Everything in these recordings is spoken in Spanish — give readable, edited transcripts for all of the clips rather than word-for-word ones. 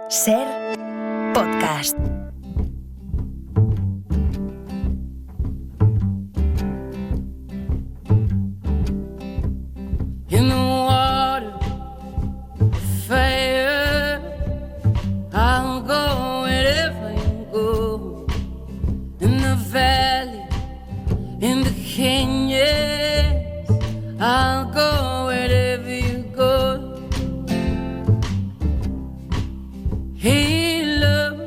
Ser podcast. In the water, fire, I'll go wherever you go. In the valley, in the canyons, I'll go wherever you go. Hey, love,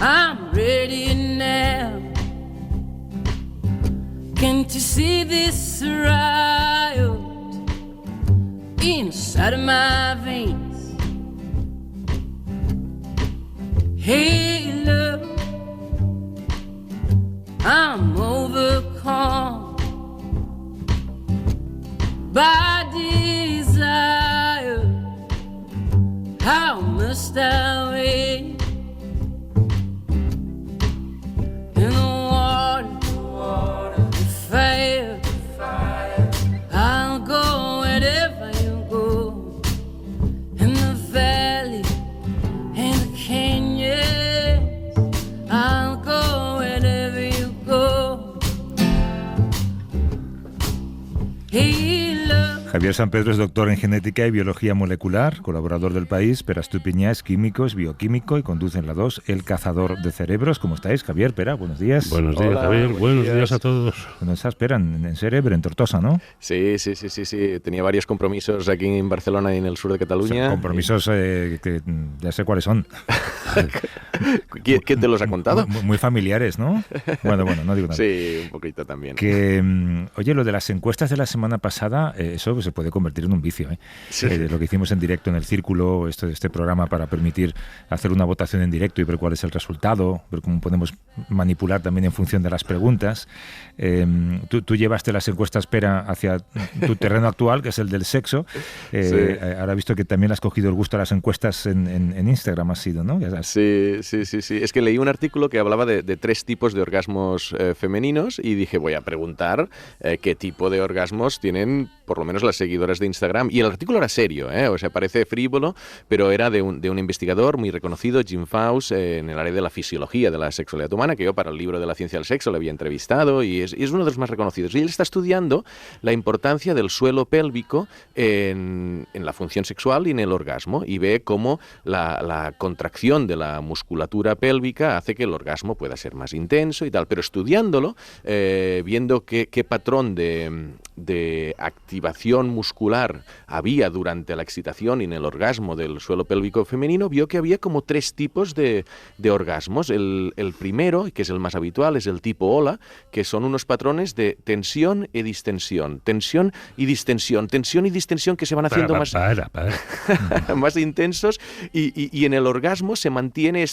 I'm ready now. Can't you see this riot inside of my veins? Hey, love, I'm overcome by desire. How must I wait? In the water, the fire, I'll go wherever you go. In the valley, in the canyons, I'll go wherever you go. Hey, love. Javier San Pedro es doctor en genética y biología molecular, colaborador del País. Pera Estupiñá es químico, es bioquímico y conduce en la 2 El Cazador de Cerebros. ¿Cómo estáis, Javier? Pera, buenos días. Buenos días, Hola, Javier. Buenos días. días a todos. ¿Dónde estás, Pera? En Cerebro, en Tortosa, ¿no? Sí. Tenía varios compromisos aquí en Barcelona y en el sur de Cataluña. Compromisos que ya sé cuáles son. ¿Quién te los ha contado? Muy familiares, ¿no? Bueno, no digo nada. Sí, un poquito también. Que, oye, lo de las encuestas de la semana pasada, eso se puede convertir en un vicio, ¿eh? Sí. Lo que hicimos en directo en el Círculo, este programa para permitir hacer una votación en directo y ver cuál es el resultado, ver cómo podemos manipular también en función de las preguntas. Tú llevaste las encuestas, Pera, hacia tu terreno actual, que es el del sexo. Sí. Ahora he visto que también has cogido el gusto a las encuestas en Instagram, has sido, ¿no? Sí. Es que leí un artículo que hablaba de 3 tipos de orgasmos femeninos y dije, voy a preguntar qué tipo de orgasmos tienen por lo menos las seguidoras de Instagram. Y el artículo era serio, o sea, parece frívolo, pero era de un investigador muy reconocido, Jim Faust, en el área de la fisiología de la sexualidad humana, que yo para el libro de la ciencia del sexo le había entrevistado y es uno de los más reconocidos. Y él está estudiando la importancia del suelo pélvico en la función sexual y en el orgasmo, y ve cómo la contracción de la musculatura pélvica hace que el orgasmo pueda ser más intenso y tal. Pero estudiándolo, viendo qué patrón de activación muscular había durante la excitación y en el orgasmo del suelo pélvico femenino, vio que había como 3 tipos de orgasmos. El primero, que es el más habitual, es el tipo ola, que son unos patrones de tensión y distensión, tensión y distensión que se van haciendo más intensos y en el orgasmo se mantiene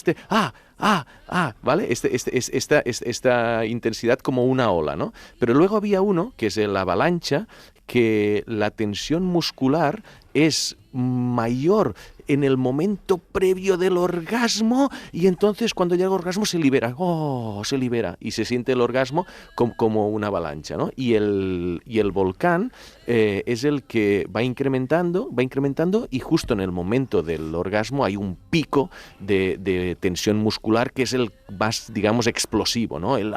¿vale? Esta intensidad como una ola, ¿no? Pero luego había uno, que es el avalancha, que la tensión muscular es mayor en el momento previo del orgasmo y entonces cuando llega el orgasmo se libera y se siente el orgasmo como una avalancha, ¿no? Y el volcán es el que va incrementando y justo en el momento del orgasmo hay un pico de tensión muscular que es el más, digamos, explosivo, ¿no? Y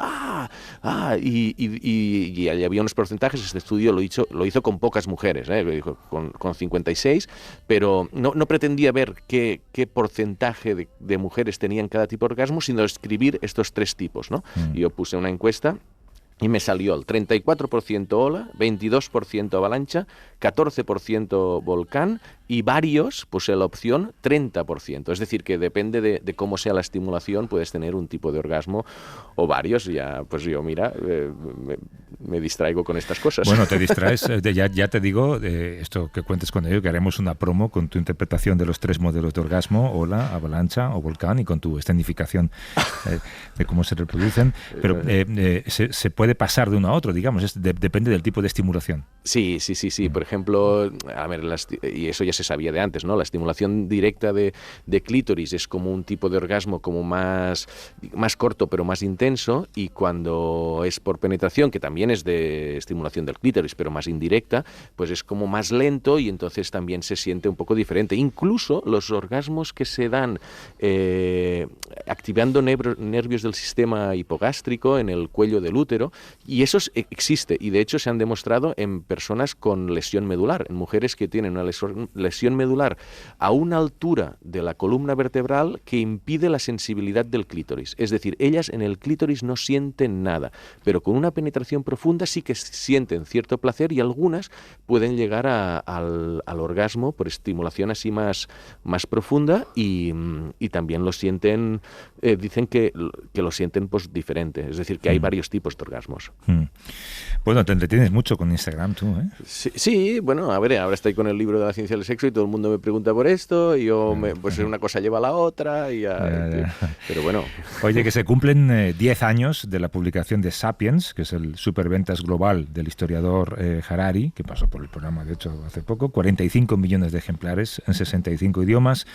había unos porcentajes. Este estudio lo hizo con pocas mujeres, lo dijo con 56, pero no pretendía ver qué porcentaje de mujeres tenían cada tipo de orgasmo, sino escribir estos 3 tipos, ¿no? Y yo puse una encuesta y me salió el 34% ola, 22% avalancha, 14% volcán y varios, puse la opción 30%. Es decir, que depende de cómo sea la estimulación, puedes tener un tipo de orgasmo o varios. Ya, pues yo, mira, me distraigo con estas cosas. Bueno, te distraes. Ya te digo, esto que cuentes con ello, que haremos una promo con tu interpretación de los 3 modelos de orgasmo, ola, avalancha o volcán, y con tu escenificación de cómo se reproducen. Pero se puede pasar de uno a otro, digamos, depende del tipo de estimulación. Sí. Por ejemplo, a ver, y eso ya se sabía de antes, ¿no? La estimulación directa de clítoris es como un tipo de orgasmo como más corto pero más intenso, y cuando es por penetración, que también es de estimulación del clítoris pero más indirecta, pues es como más lento y entonces también se siente un poco diferente. Incluso los orgasmos que se dan activando nervios del sistema hipogástrico en el cuello del útero, y eso existe, y de hecho se han demostrado en personas con lesión medular, en mujeres que tienen una lesión medular a una altura de la columna vertebral que impide la sensibilidad del clítoris. Es decir, ellas en el clítoris no sienten nada, pero con una penetración profunda sí que sienten cierto placer, y algunas pueden llegar al orgasmo por estimulación así más profunda, y también lo sienten, dicen que lo sienten pues diferente, es decir, que hay varios tipos de orgasmos. Bueno, te entretienes mucho con Instagram tú, ¿eh? Sí, bueno, a ver, ahora estoy con el libro de la ciencia del sexo y todo el mundo me pregunta por esto, y yo, pues una cosa lleva a la otra, y ya. Pero bueno. Oye, que se cumplen 10 años de la publicación de Sapiens, que es el superventas global del historiador Harari, que pasó por el programa, de hecho, hace poco, 45 millones de ejemplares en 65 idiomas.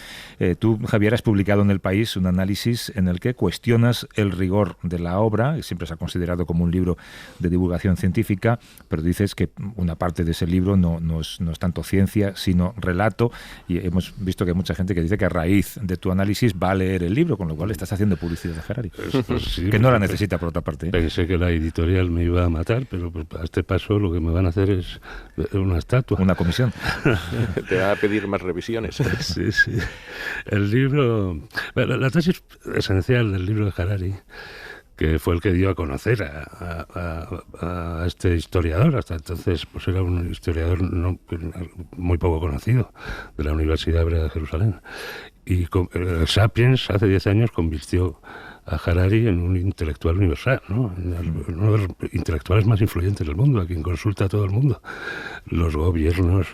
Tú, Javier, has publicado en El País un análisis en el que cuestionas el rigor de la obra, que siempre se ha considerado como un libro de divulgación científica, pero dices que una parte de ese libro no es tanto ciencia, sino relato, y hemos visto que hay mucha gente que dice que a raíz de tu análisis va a leer el libro, con lo cual estás haciendo publicidad de Harari. Pues sí, que no la necesita, por otra parte. Pensé que la editorial me iba a matar, pero a este paso lo que me van a hacer es una estatua. Una comisión. Te va a pedir más revisiones. Sí. El libro... La tesis esencial del libro de Harari, que fue el que dio a conocer a este historiador. Hasta entonces pues era un historiador muy poco conocido, de la Universidad Hebrea de Jerusalén. Y Sapiens, hace 10 años, convirtió a Harari en un intelectual universal, ¿no? Uno de los intelectuales más influyentes del mundo, a quien consulta a todo el mundo. Los gobiernos,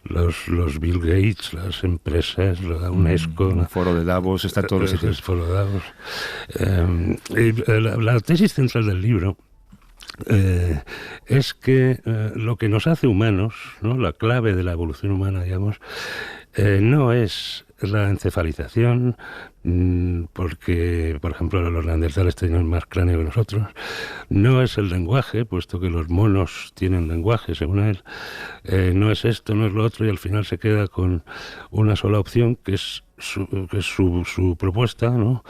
los Bill Gates, las empresas, la UNESCO... El foro de Davos, está todo los sitios. El foro de Davos. La tesis central del libro es que lo que nos hace humanos, ¿no? La clave de la evolución humana, digamos, no es la encefalización, porque, por ejemplo, los neandertales tenían más cráneo que nosotros. No es el lenguaje, puesto que los monos tienen lenguaje, según él. No es esto, no es lo otro, y al final se queda con una sola opción, que es su propuesta, ¿no?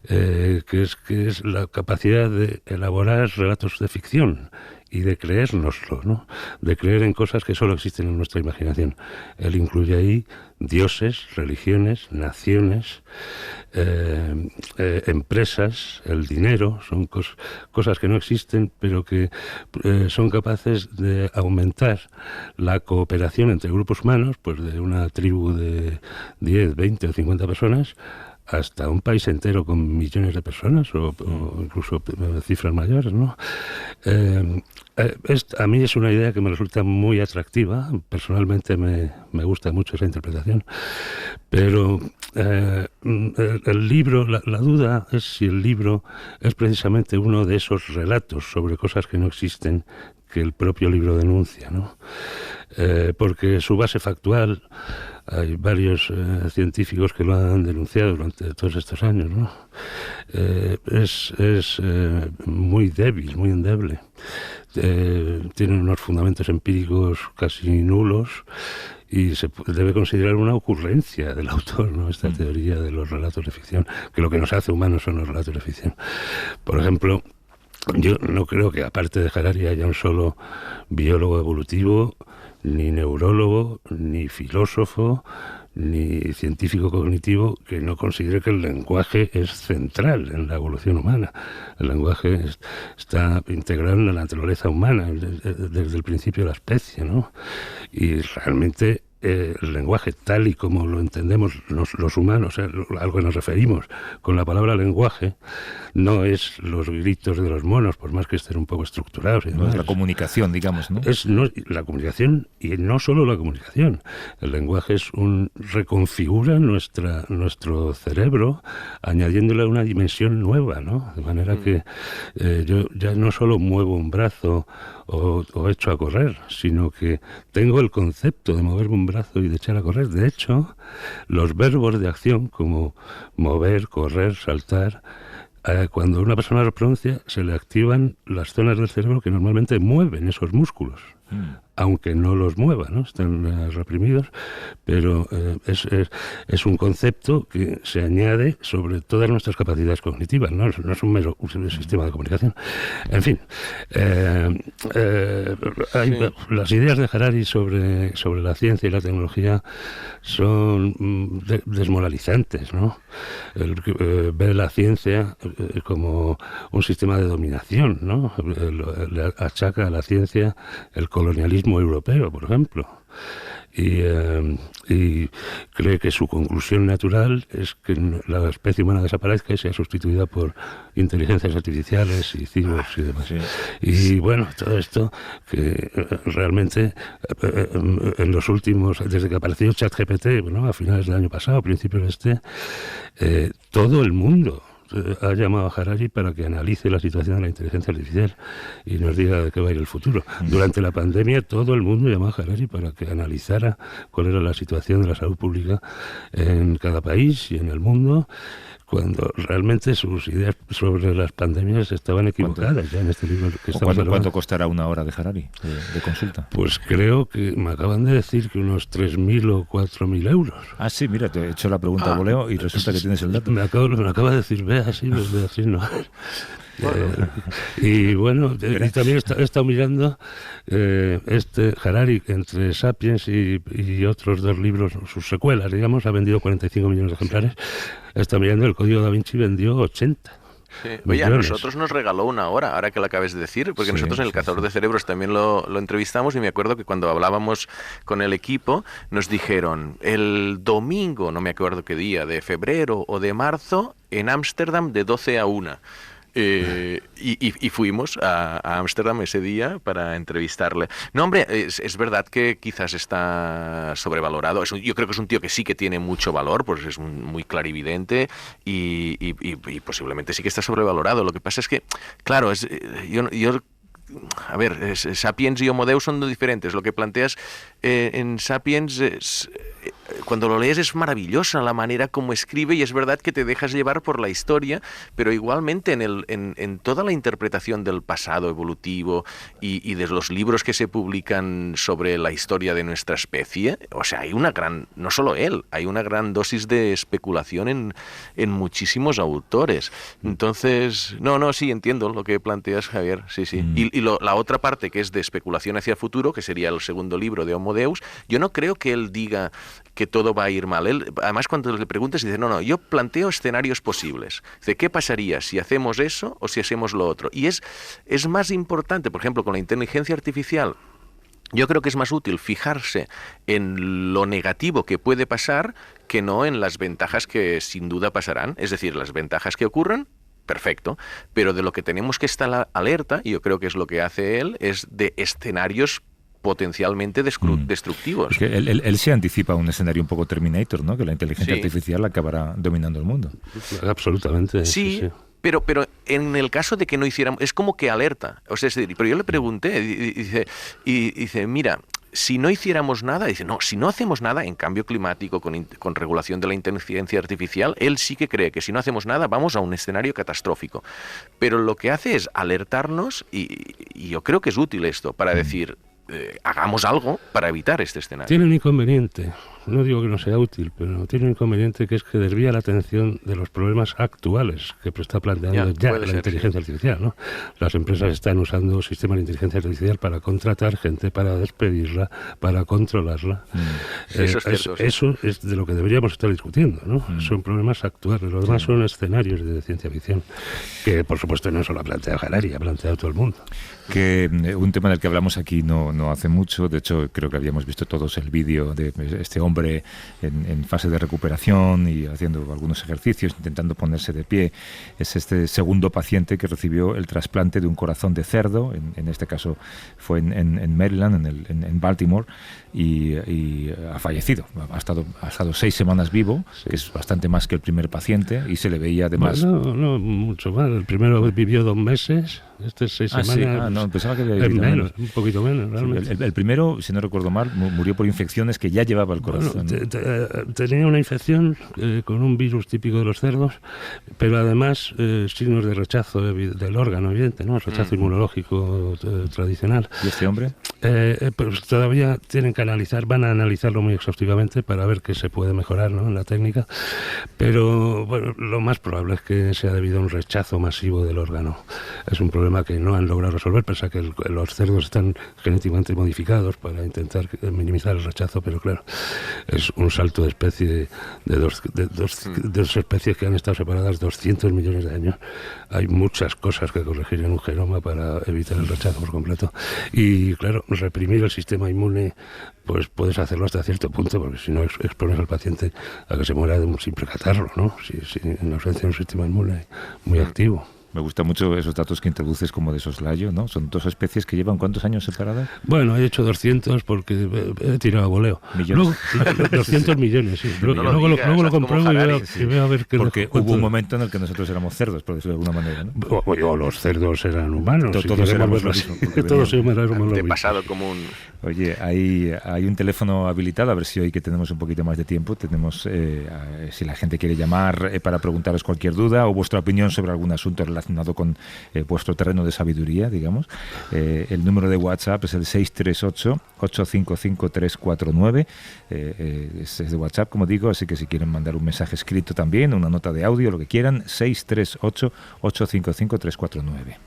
Que es la capacidad de elaborar relatos de ficción y de creérnoslo, ¿no? De creer en cosas que solo existen en nuestra imaginación. Él incluye ahí dioses, religiones, naciones, empresas, el dinero, son cosas que no existen, pero que son capaces de aumentar la cooperación entre grupos humanos, pues de una tribu de 10, 20 o 50 personas, hasta un país entero con millones de personas o incluso cifras mayores, ¿no? A mí es una idea que me resulta muy atractiva. Personalmente me gusta mucho esa interpretación, pero el libro, la duda es si el libro es precisamente uno de esos relatos sobre cosas que no existen que el propio libro denuncia, ¿no? Porque su base factual, hay varios científicos que lo han denunciado durante todos estos años, ¿no? Es muy débil, muy endeble. Tiene unos fundamentos empíricos casi nulos y se debe considerar una ocurrencia del autor, ¿no? Esta teoría de los relatos de ficción, que lo que nos hace humanos son los relatos de ficción. Por ejemplo, yo no creo que aparte de Harari haya un solo biólogo evolutivo, ni neurólogo, ni filósofo, ni científico cognitivo que no considere que el lenguaje es central en la evolución humana. El lenguaje está integrado en la naturaleza humana desde el principio de la especie, ¿no? Y realmente el lenguaje tal y como lo entendemos los humanos, algo que nos referimos con la palabra lenguaje, no es los gritos de los monos, por más que estén un poco estructurados. No es la comunicación, digamos, ¿no? Es la comunicación, y no solo la comunicación. El lenguaje reconfigura nuestro cerebro, añadiéndole una dimensión nueva, ¿no? De manera que yo ya no solo muevo un brazo o echo a correr, sino que tengo el concepto de moverme un brazo y de echar a correr. De hecho, los verbos de acción como mover, correr, saltar, cuando una persona los pronuncia, se le activan las zonas del cerebro que normalmente mueven esos músculos, aunque no los mueva, ¿no? Están reprimidos, pero es un concepto que se añade sobre todas nuestras capacidades cognitivas, no es un mero sistema de comunicación. En fin, las ideas de Harari sobre la ciencia y la tecnología son desmoralizantes, ¿no? Ver la ciencia como un sistema de dominación, ¿no? Le achaca a la ciencia el colonialismo europeo, por ejemplo, y cree que su conclusión natural es que la especie humana desaparezca y sea sustituida por inteligencias artificiales y cyborgs y demás. Sí. Y bueno, todo esto que realmente en los últimos, desde que apareció ChatGPT, ¿no? A finales del año pasado, a principios de todo el mundo ha llamado a Harari para que analice la situación de la inteligencia artificial y nos diga de qué va a ir el futuro. Durante la pandemia todo el mundo llamó a Harari para que analizara cuál era la situación de la salud pública en cada país y en el mundo, cuando realmente sus ideas sobre las pandemias estaban equivocadas. Ya en este libro que ¿Cuánto costará una hora de Harari de consulta? Pues creo que me acaban de decir que unos 3.000 o 4.000 euros. Ah, sí, mira, te he hecho la pregunta a voleo y resulta que tienes el dato. Me acaba de decir, ve así, no. Y bueno, y también he estado mirando Harari, entre Sapiens y otros dos libros, sus secuelas, digamos, ha vendido 45 millones de ejemplares. He estado mirando el Código Da Vinci, vendió 80. Sí. Oye, a nosotros nos regaló una hora, ahora que lo acabas de decir, porque nosotros en el Cazador de Cerebros también lo entrevistamos, y me acuerdo que cuando hablábamos con el equipo nos dijeron el domingo, no me acuerdo qué día, de febrero o de marzo, en Ámsterdam de 12 a 1. Y fuimos a Ámsterdam ese día para entrevistarle. No, hombre, es verdad que quizás está sobrevalorado. Yo creo que es un tío que sí que tiene mucho valor, pues es muy clarividente y posiblemente sí que está sobrevalorado. Lo que pasa es que, claro, a ver, Sapiens y Homo Deus son diferentes. Lo que planteas en Sapiens cuando lo lees es maravillosa la manera como escribe, y es verdad que te dejas llevar por la historia, pero igualmente en toda la interpretación del pasado evolutivo y de los libros que se publican sobre la historia de nuestra especie, o sea, hay una gran, no solo él, hay una gran dosis de especulación en muchísimos autores. Entonces, sí, entiendo lo que planteas, Javier, sí. Y la otra parte, que es de especulación hacia el futuro, que sería el segundo libro de Homo Deus, yo no creo que él diga que todo va a ir mal. Él, además, cuando le preguntas, dice, no, yo planteo escenarios posibles. Dice, ¿qué pasaría si hacemos eso o si hacemos lo otro? Y es más importante, por ejemplo, con la inteligencia artificial, yo creo que es más útil fijarse en lo negativo que puede pasar que no en las ventajas que sin duda pasarán. Es decir, las ventajas que ocurran, perfecto, pero de lo que tenemos que estar alerta, y yo creo que es lo que hace él, es de escenarios potencialmente destructivos. Es que él se anticipa a un escenario un poco Terminator, ¿no? Que la inteligencia artificial acabará dominando el mundo. Absolutamente. Sí. Pero en el caso de que no hiciéramos, es como que alerta. O sea, pero yo le pregunté y dice, mira, si no hiciéramos nada, dice, no, si no hacemos nada en cambio climático, con regulación de la inteligencia artificial, él sí que cree que si no hacemos nada vamos a un escenario catastrófico. Pero lo que hace es alertarnos, y yo creo que es útil esto para decir, hagamos algo para evitar este escenario. Tiene un inconveniente, no digo que no sea útil, pero tiene un inconveniente, que es que desvía la atención de los problemas actuales que está planteando la inteligencia artificial, ¿no? Las empresas están usando sistemas de inteligencia artificial para contratar gente, para despedirla, para controlarla. Eso es cierto. Eso es de lo que deberíamos estar discutiendo, ¿no? Son problemas actuales, los demás son escenarios de ciencia ficción, que por supuesto no solo ha planteado Harari, ha planteado todo el mundo. Que un tema del que hablamos aquí no hace mucho, de hecho creo que habíamos visto todos el vídeo de este hombre en fase de recuperación y haciendo algunos ejercicios, intentando ponerse de pie. Es este segundo paciente que recibió el trasplante de un corazón de cerdo, en este caso fue en Maryland, en Baltimore, y ha fallecido. Ha estado 6 semanas vivo, que es bastante más que el primer paciente, y se le veía además... No, mucho más. El primero vivió 2 meses... Este es 6 Sí. semanas. No, pensaba que había es vivido menos, un poquito menos, realmente. Sí, el primero, si no recuerdo mal, murió por infecciones que ya llevaba el corazón. Bueno, tenía una infección con un virus típico de los cerdos, pero además signos de rechazo del órgano, evidente, ¿no? El rechazo inmunológico tradicional. ¿Y este hombre? Pues todavía van a analizarlo muy exhaustivamente para ver qué se puede mejorar, ¿no?, en la técnica, pero bueno, lo más probable es que sea debido a un rechazo masivo del órgano. Es un problema que no han logrado resolver, pese a que los cerdos están genéticamente modificados para intentar minimizar el rechazo, pero claro, es un salto de especie de dos especies que han estado separadas 200 millones de años. Hay muchas cosas que corregir en un genoma para evitar el rechazo por completo. Y claro, reprimir el sistema inmune, pues puedes hacerlo hasta cierto punto, porque si no expones al paciente a que se muera sin percatarlo, ¿no? Si en ausencia de un sistema inmune muy activo. Me gustan mucho esos datos que introduces como de soslayo, ¿no? Son dos especies que llevan ¿cuántos años separadas? Bueno, he hecho 200 porque he tirado a voleo. ¿Millones? Luego, 200 millones, sí. No luego lo compruebo y veo a ver qué... Porque hubo un momento en el que nosotros éramos cerdos, por decirlo de alguna manera, ¿no? O los cerdos eran humanos. Todos éramos lo mismo. Todos éramos lo mismo. De pasado común. Oye, hay un teléfono habilitado, a ver si hoy que tenemos un poquito más de tiempo, tenemos, si la gente quiere llamar para preguntaros cualquier duda o vuestra opinión sobre algún asunto relacionado con vuestro terreno de sabiduría, digamos. El número de WhatsApp es el 638-855-349. Es de WhatsApp, como digo, así que si quieren mandar un mensaje escrito también, una nota de audio, lo que quieran, 638-855-349.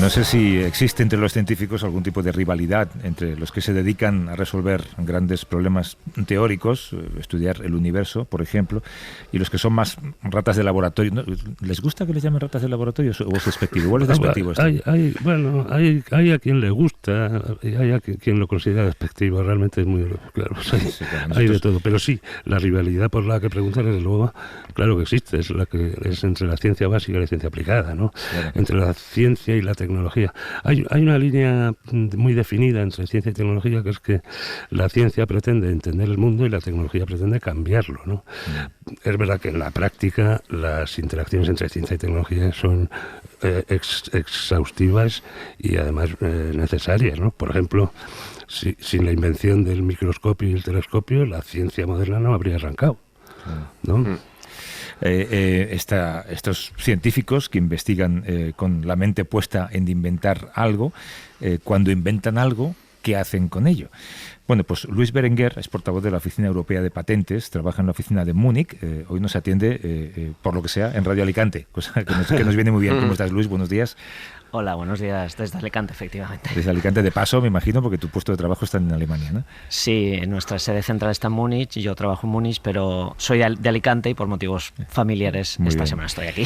No sé si existe entre los científicos algún tipo de rivalidad entre los que se dedican a resolver grandes problemas teóricos, estudiar el universo, por ejemplo, y los que son más ratas de laboratorio. ¿No? ¿Les gusta que les llamen ratas de laboratorio o es despectivo? ¿Igual es despectivo esto? Hay a quien le gusta y hay a quien lo considera despectivo. Realmente es muy claro. Hay de todo. Pero sí, la rivalidad por la que preguntan, desde luego, claro que existe. Es la que es entre la ciencia básica y la ciencia aplicada, ¿no? Claro. Entre la ciencia y la tecnología. Hay una línea muy definida entre ciencia y tecnología, que es que la ciencia pretende entender el mundo y la tecnología pretende cambiarlo, ¿no? Es verdad que en la práctica las interacciones entre ciencia y tecnología son exhaustivas y además necesarias, ¿no? Por ejemplo, sin la invención del microscopio y el telescopio, la ciencia moderna no habría arrancado, ¿no? Estos científicos que investigan con la mente puesta en inventar algo, cuando inventan algo, ¿qué hacen con ello? Bueno, pues Luis Berenguer es portavoz de la Oficina Europea de Patentes, trabaja en la oficina de Múnich, hoy nos atiende, por lo que sea, en Radio Alicante, cosa que nos viene muy bien. ¿Cómo estás, Luis? Buenos días. Hola, buenos días desde Alicante, efectivamente. Desde Alicante, de paso, me imagino, porque tu puesto de trabajo está en Alemania, ¿no? Sí, nuestra sede central está en Múnich, yo trabajo en Múnich, pero soy de Alicante y por motivos familiares esta semana estoy aquí.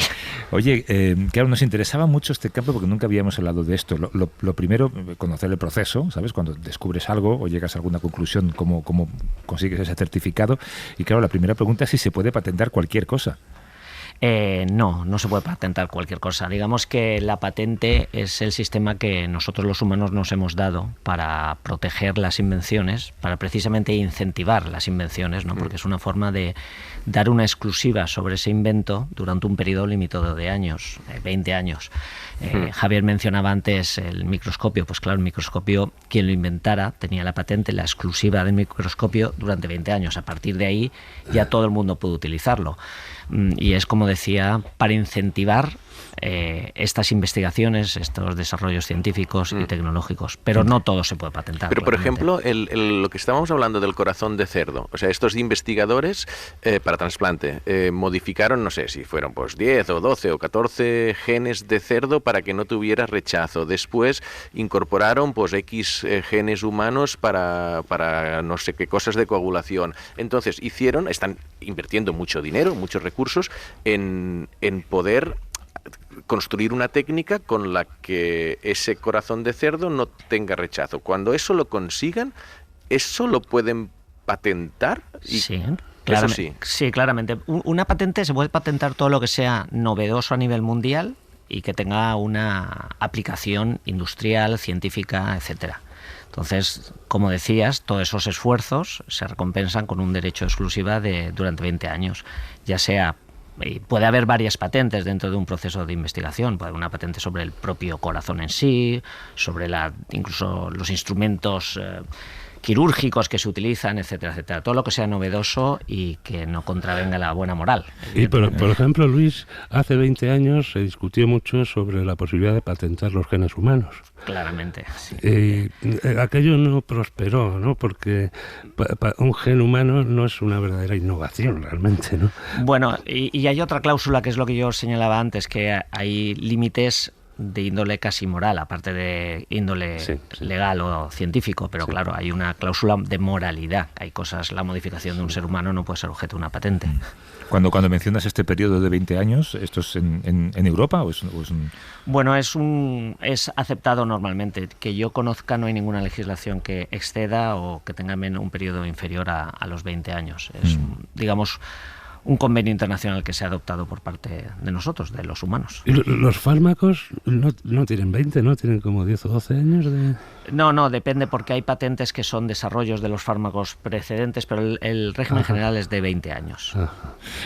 Oye, claro, nos interesaba mucho este campo porque nunca habíamos hablado de esto. Lo primero, conocer el proceso, ¿sabes? Cuando descubres algo o llegas a alguna conclusión, cómo consigues ese certificado. Y claro, la primera pregunta es si se puede patentar cualquier cosa. No se puede patentar cualquier cosa. Digamos que la patente es el sistema que nosotros los humanos nos hemos dado para proteger las invenciones, para precisamente incentivar las invenciones, ¿no? Porque es una forma de dar una exclusiva sobre ese invento durante un periodo limitado de años, 20 años. Javier mencionaba antes el microscopio. Pues claro, el microscopio, quien lo inventara tenía la patente, la exclusiva del microscopio durante 20 años. A partir de ahí ya todo el mundo puede utilizarlo. Y es, como decía, para incentivar estas investigaciones, estos desarrollos científicos y tecnológicos. Pero no todo se puede patentar. Pero, claramente. por ejemplo, lo que estábamos hablando del corazón de cerdo, o sea, estos investigadores para trasplante modificaron, no sé si fueron pues 10 o 12 o 14 genes de cerdo para que no tuviera rechazo. Después incorporaron pues X genes humanos para no sé qué cosas de coagulación. Entonces están invirtiendo mucho dinero, muchos recursos en poder construir una técnica con la que ese corazón de cerdo no tenga rechazo. Cuando eso lo consigan, ¿eso lo pueden patentar? Sí. Claramente. Una patente se puede patentar todo lo que sea novedoso a nivel mundial y que tenga una aplicación industrial, científica, etcétera. Entonces, como decías, todos esos esfuerzos se recompensan con un derecho de exclusiva durante 20 años, ya sea... Puede haber varias patentes dentro de un proceso de investigación. Puede haber una patente sobre el propio corazón en sí, sobre incluso los instrumentos quirúrgicos que se utilizan, etcétera, etcétera. Todo lo que sea novedoso y que no contravenga la buena moral. Y por ejemplo, Luis, hace 20 años se discutió mucho sobre la posibilidad de patentar los genes humanos. Claramente, sí. Aquello no prosperó, ¿no? Porque un gen humano no es una verdadera innovación realmente, ¿no? Bueno, y hay otra cláusula que es lo que yo señalaba antes, que hay límites de índole casi moral, aparte de índole legal o científico, pero claro, hay una cláusula de moralidad. Hay cosas, la modificación de un ser humano no puede ser objeto de una patente. Cuando mencionas este periodo de 20 años, ¿esto es en Europa o es un...? Bueno, es aceptado normalmente. Que yo conozca, no hay ninguna legislación que exceda o que tenga un periodo inferior a los 20 años. Es, digamos, un convenio internacional que se ha adoptado por parte de nosotros, de los humanos. ¿Y los fármacos no tienen 20, no? ¿Tienen como 10 o 12 años de...? No, depende, porque hay patentes que son desarrollos de los fármacos precedentes, pero el régimen general es de 20 años.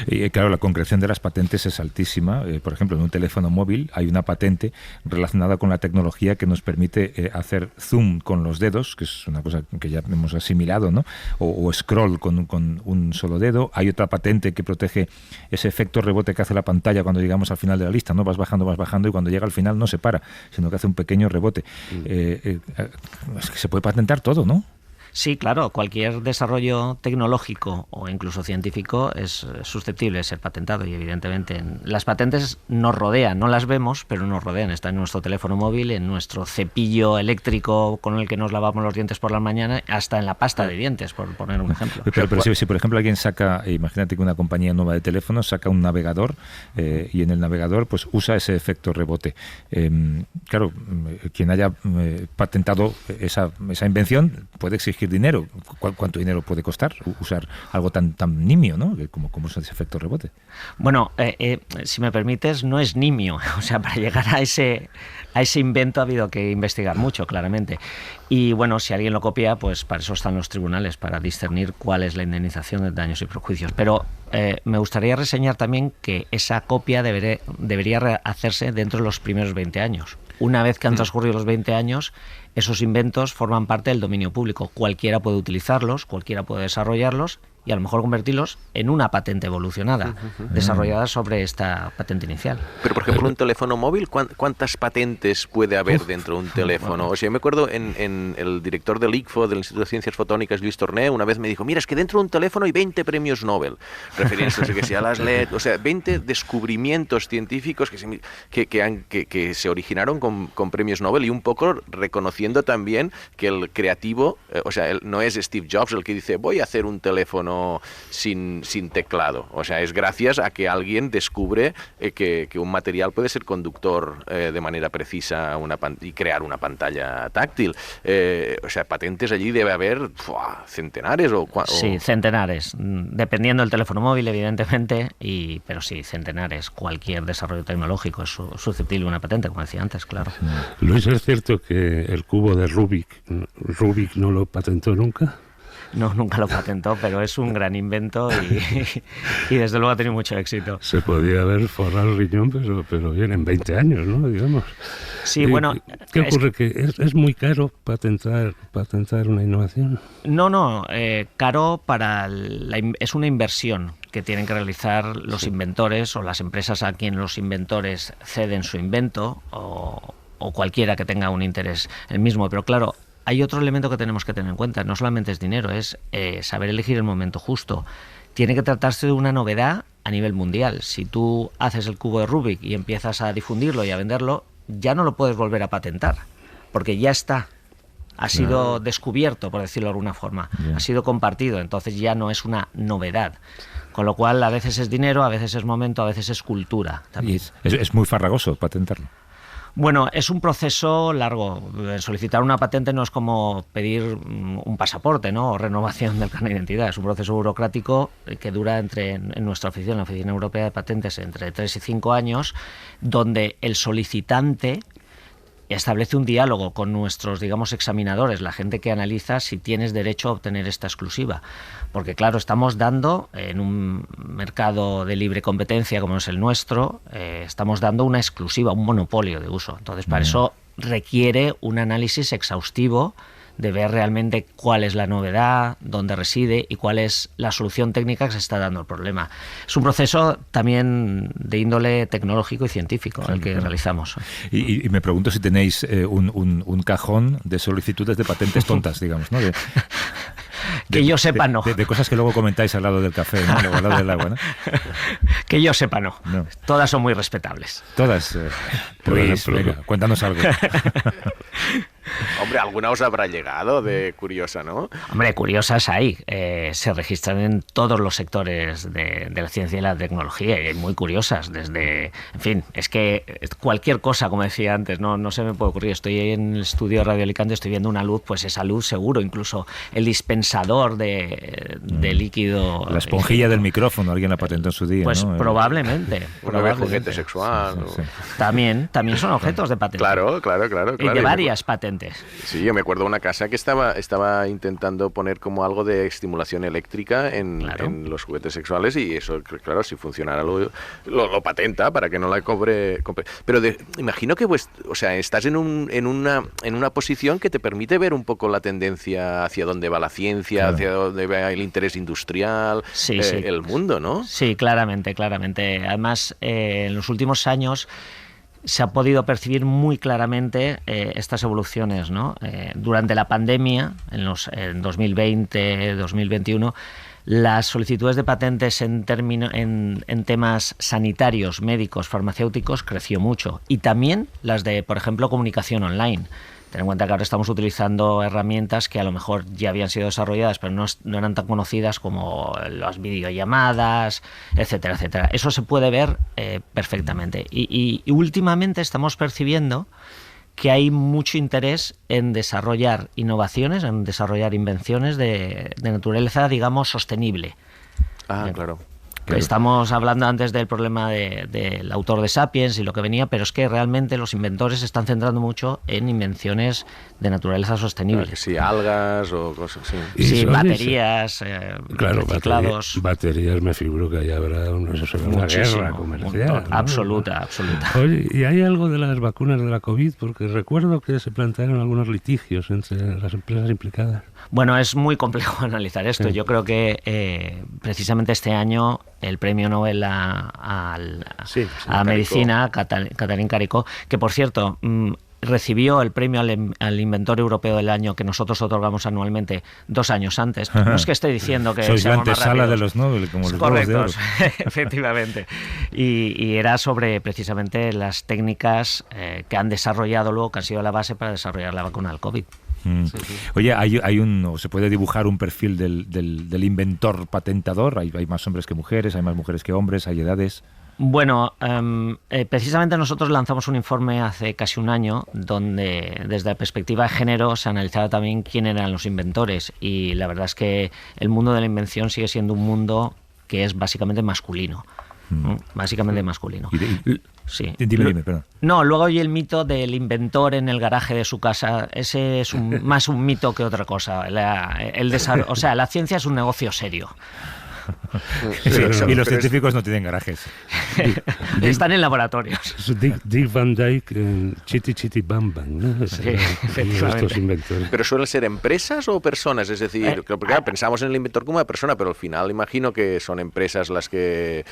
Y claro, la concreción de las patentes es altísima. Por ejemplo, en un teléfono móvil hay una patente relacionada con la tecnología que nos permite hacer zoom con los dedos, que es una cosa que ya hemos asimilado, ¿no? O scroll con un solo dedo. Hay otra patente que protege ese efecto rebote que hace la pantalla cuando llegamos al final de la lista, ¿no? Vas bajando y cuando llega al final no se para, sino que hace un pequeño rebote. Es que se puede patentar todo, ¿no? Sí, claro, cualquier desarrollo tecnológico o incluso científico es susceptible de ser patentado y evidentemente las patentes nos rodean, no las vemos, pero nos rodean. Está en nuestro teléfono móvil, en nuestro cepillo eléctrico con el que nos lavamos los dientes por la mañana, hasta en la pasta de dientes, por poner un ejemplo. Pero si por ejemplo alguien saca, imagínate que una compañía nueva de teléfonos saca un navegador y en el navegador pues usa ese efecto rebote. Claro, quien haya patentado esa invención puede exigir dinero. ¿Cuánto dinero puede costar usar algo tan nimio, ¿no? como es ese efecto rebote? Bueno, si me permites, no es nimio. O sea, para llegar a ese invento ha habido que investigar mucho, claramente. Y bueno, si alguien lo copia, pues para eso están los tribunales, para discernir cuál es la indemnización de daños y perjuicios. Pero me gustaría reseñar también que esa copia debería hacerse dentro de los primeros 20 años. Una vez que han transcurrido los 20 años, esos inventos forman parte del dominio público. Cualquiera puede utilizarlos, cualquiera puede desarrollarlos y a lo mejor convertirlos en una patente evolucionada, desarrollada sobre esta patente inicial. Pero, por ejemplo, un teléfono móvil, ¿cuántas patentes puede haber dentro de un teléfono? O sea, yo me acuerdo en el director del ICFO, del Instituto de Ciencias Fotónicas, Luis Torné, una vez me dijo, mira, es que dentro de un teléfono hay 20 premios Nobel, refiriéndose a las LED, o sea, 20 descubrimientos científicos que se originaron con premios Nobel y un poco reconociendo también que el creativo, o sea, no es Steve Jobs el que dice, voy a hacer un teléfono sin teclado. O sea, es gracias a que alguien descubre que un material puede ser conductor de manera precisa y crear una pantalla táctil. O sea, patentes allí debe haber centenares Sí, centenares. Dependiendo del teléfono móvil, evidentemente, pero sí, centenares. Cualquier desarrollo tecnológico es susceptible de una patente, como decía antes, claro. Luis, ¿es cierto que el cubo de Rubik no lo patentó nunca? No, nunca lo patentó, pero es un gran invento y desde luego ha tenido mucho éxito. Se podía haber forrado el riñón, pero bien, en 20 años, ¿no? Digamos. Sí, bueno... ¿Qué ocurre? ¿Que es muy caro patentar una innovación? No, caro es una inversión que tienen que realizar los inventores o las empresas a quien los inventores ceden su invento o cualquiera que tenga un interés en el mismo, pero claro... Hay otro elemento que tenemos que tener en cuenta, no solamente es dinero, es saber elegir el momento justo. Tiene que tratarse de una novedad a nivel mundial. Si tú haces el cubo de Rubik y empiezas a difundirlo y a venderlo, ya no lo puedes volver a patentar, porque ya está. Ha sido descubierto, por decirlo de alguna forma. Ha sido compartido, entonces ya no es una novedad. Con lo cual, a veces es dinero, a veces es momento, a veces es cultura también. Es muy farragoso patentarlo. Bueno, es un proceso largo. Solicitar una patente no es como pedir un pasaporte, ¿no? O renovación del carnet de identidad. Es un proceso burocrático que dura en nuestra oficina, la Oficina Europea de Patentes, entre 3 y 5 años, donde el solicitante establece un diálogo con nuestros, digamos, examinadores, la gente que analiza si tienes derecho a obtener esta exclusiva. Porque, claro, estamos dando, en un mercado de libre competencia como es el nuestro, estamos dando una exclusiva, un monopolio de uso. Entonces, para eso requiere un análisis exhaustivo de ver realmente cuál es la novedad, dónde reside y cuál es la solución técnica que se está dando al problema. Es un proceso también de índole tecnológico y científico el que realizamos. Y me pregunto si tenéis un cajón de solicitudes de patentes tontas, digamos, ¿no? Que yo sepa, no. De cosas que luego comentáis al lado del café, ¿no? Al lado del agua, ¿no? Que yo sepa, no. Todas son muy respetables. Todas. Pues, venga, cuéntanos algo. Hombre, alguna os habrá llegado de curiosa, ¿no? Hombre, curiosas hay. Se registran en todos los sectores de la ciencia y la tecnología, y hay muy curiosas. Desde, en fin, es que cualquier cosa, como decía antes, no se me puede ocurrir. Estoy en el estudio de Radio Alicante, estoy viendo una luz, pues esa luz seguro, incluso el dispensador de líquido. La esponjilla del micrófono, alguien la patentó en su día, pues ¿no? probablemente. Un juguete sexual. Sí. También son objetos de patente. Claro. Y de varias patentes. Sí, yo me acuerdo de una casa que estaba intentando poner como algo de estimulación eléctrica en los juguetes sexuales, y eso, claro, si funcionara lo patenta para que no la cobre. Pero imagino que estás en una posición que te permite ver un poco la tendencia hacia dónde va la ciencia, hacia dónde va el interés industrial, el mundo, ¿no? Sí, claramente. Además, en los últimos años se ha podido percibir muy claramente estas evoluciones, ¿no? Durante la pandemia, en 2020, 2021, las solicitudes de patentes en temas sanitarios, médicos, farmacéuticos creció mucho. Y también las de, por ejemplo, comunicación online. Ten en cuenta que ahora estamos utilizando herramientas que a lo mejor ya habían sido desarrolladas, pero no eran tan conocidas como las videollamadas, etcétera, etcétera. Eso se puede ver perfectamente. Y últimamente estamos percibiendo que hay mucho interés en desarrollar innovaciones, en desarrollar invenciones de naturaleza, digamos, sostenible. Claro. Estamos hablando antes del problema del autor de Sapiens y lo que venía, pero es que realmente los inventores se están centrando mucho en invenciones de naturaleza sostenible. Claro, sí, algas o cosas así. Sí, baterías, reciclados. Baterías, me figuro que ahí habrá una guerra comercial, ¿no? Absoluta. Oye, ¿y hay algo de las vacunas de la COVID? Porque recuerdo que se plantearon algunos litigios entre las empresas implicadas. Bueno, es muy complejo analizar esto. Yo creo que precisamente este año el premio Nobel a medicina, Katalin Karikó, que por cierto recibió el premio al Inventor Europeo del Año que nosotros otorgamos anualmente 2 años antes. No es que esté diciendo que sois la antesala de los Nobel, como los Globos de Oro. Efectivamente. Y era sobre precisamente las técnicas que han desarrollado luego, que han sido la base para desarrollar la vacuna del COVID. Sí. Oye, ¿se puede dibujar un perfil del inventor patentador? ¿Hay más hombres que mujeres? ¿Hay más mujeres que hombres? ¿Hay edades? Bueno, precisamente nosotros lanzamos un informe hace casi un año donde desde la perspectiva de género se analizaba también quién eran los inventores, y la verdad es que el mundo de la invención sigue siendo un mundo que es básicamente masculino. Básicamente masculino. Sí. Dime, perdón. No, luego hay el mito del inventor en el garaje de su casa. Ese es más un mito que otra cosa. La ciencia es un negocio serio. Y los científicos no tienen garajes. Están en laboratorios. Dick Van Dyke, Chitty Bam Bam, ¿no? Sí, efectivamente. ¿Pero suelen ser empresas o personas? Es decir, porque claro, pensamos en el inventor como una persona, pero al final imagino que son empresas las que...